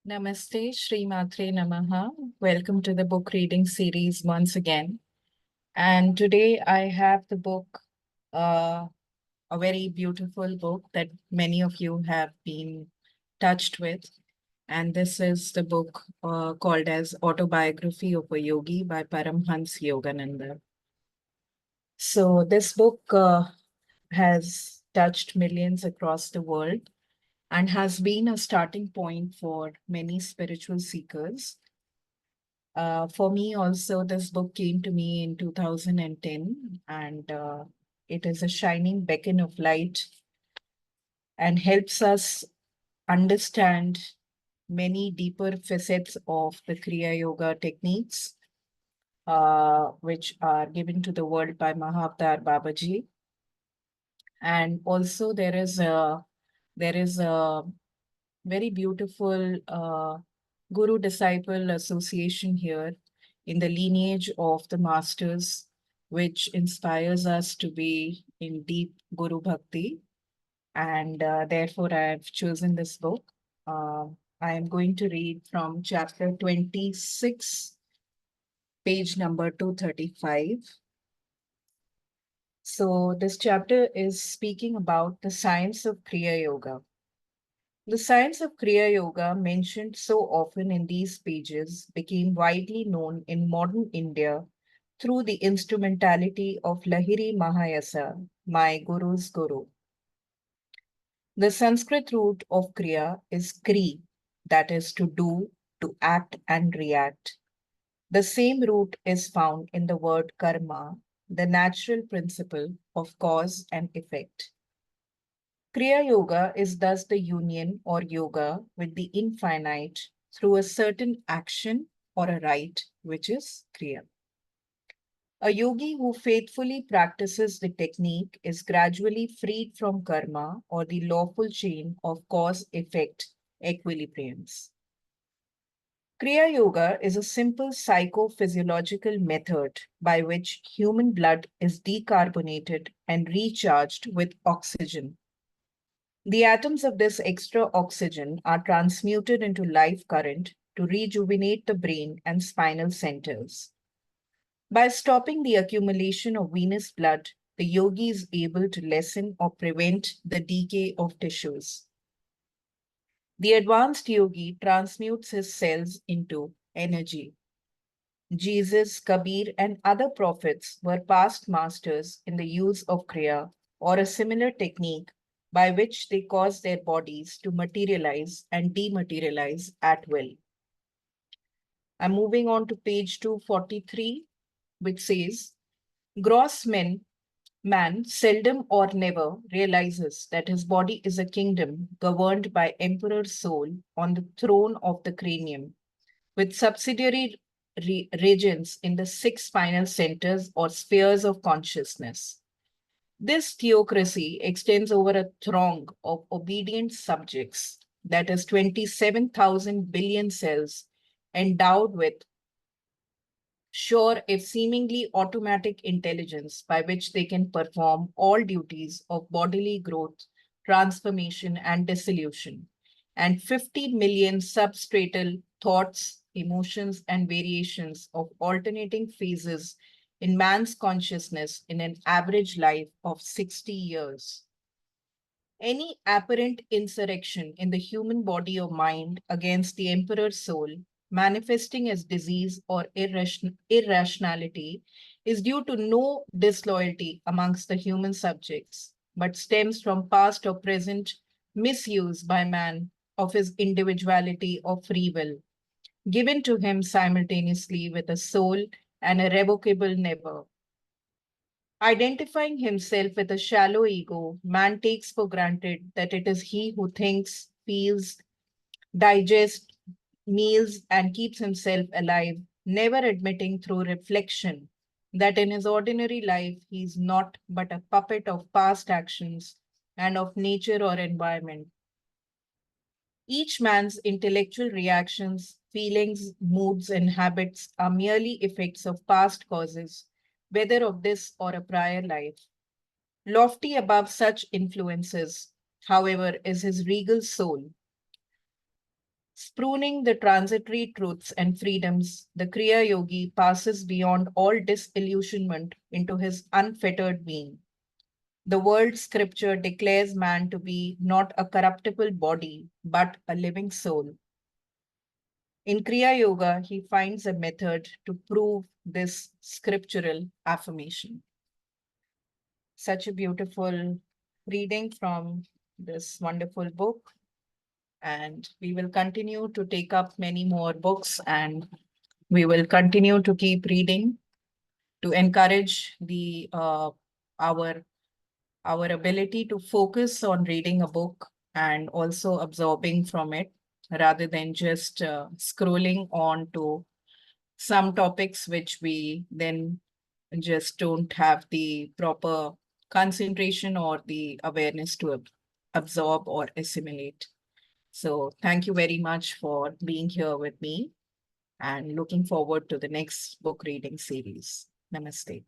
Namaste, Shri Matre Namaha. Welcome to the book reading series once again. And today I have the book, a very beautiful book that many of you have been touched with. And this is the book called as Autobiography of a Yogi by Param Hans Yogananda. So this book has touched millions across the world and has been a starting point for many spiritual seekers. For me also, this book came to me in 2010, and it is a shining beacon of light and helps us understand many deeper facets of the Kriya Yoga techniques, which are given to the world by Mahavatar Babaji. And also there is a very beautiful guru-disciple association here in the lineage of the masters, which inspires us to be in deep Guru Bhakti. And therefore, I have chosen this book. Uh, I am going to read from chapter 26, page number 235. So, this chapter is speaking about the science of Kriya Yoga. The science of Kriya Yoga, mentioned so often in these pages, became widely known in modern India through the instrumentality of Lahiri Mahayasa, my Guru's Guru. The Sanskrit root of Kriya is Kri, that is to do, to act and react. The same root is found in the word karma, the natural principle of cause and effect. Kriya Yoga is thus the union or yoga with the infinite through a certain action or a rite, which is Kriya. A yogi who faithfully practices the technique is gradually freed from karma or the lawful chain of cause-effect equilibriums. Kriya Yoga is a simple psychophysiological method by which human blood is decarbonated and recharged with oxygen. The atoms of this extra oxygen are transmuted into life current to rejuvenate the brain and spinal centers. By stopping the accumulation of venous blood, the yogi is able to lessen or prevent the decay of tissues. The advanced yogi transmutes his cells into energy. Jesus, Kabir, and other prophets were past masters in the use of Kriya or a similar technique by which they caused their bodies to materialize and dematerialize at will. I'm moving on to page 243, which says, gross man seldom or never realizes that his body is a kingdom governed by emperor soul on the throne of the cranium, with subsidiary regions in the six spinal centers or spheres of consciousness. This theocracy extends over a throng of obedient subjects, that is 27,000 billion cells, endowed with sure if seemingly automatic intelligence by which they can perform all duties of bodily growth, transformation, and dissolution, and 50 million substratal thoughts, emotions, and variations of alternating phases in man's consciousness in an average life of 60 years. Any apparent insurrection in the human body or mind against the emperor's soul, manifesting as disease or irrationality, is due to no disloyalty amongst the human subjects, but stems from past or present misuse by man of his individuality or free will, given to him simultaneously with a soul and a revocable never. Identifying himself with a shallow ego, man takes for granted that it is he who thinks, feels, digests meals, and keeps himself alive, never admitting through reflection that in his ordinary life he is not but a puppet of past actions and of nature or environment. Each man's intellectual reactions, feelings, moods, and habits are merely effects of past causes, whether of this or a prior life. Lofty above such influences, however, is his regal soul, Spurning the transitory truths and freedoms, the Kriya Yogi passes beyond all disillusionment into his unfettered being. The world scripture declares man to be not a corruptible body, but a living soul. In Kriya Yoga, he finds a method to prove this scriptural affirmation. Such a beautiful reading from this wonderful book. And we will continue to take up many more books, and we will continue to keep reading to encourage our our ability to focus on reading a book and also absorbing from it rather than just scrolling on to some topics which we then just don't have the proper concentration or the awareness to absorb or assimilate. So thank you very much for being here with me and looking forward to the next book reading series. Namaste.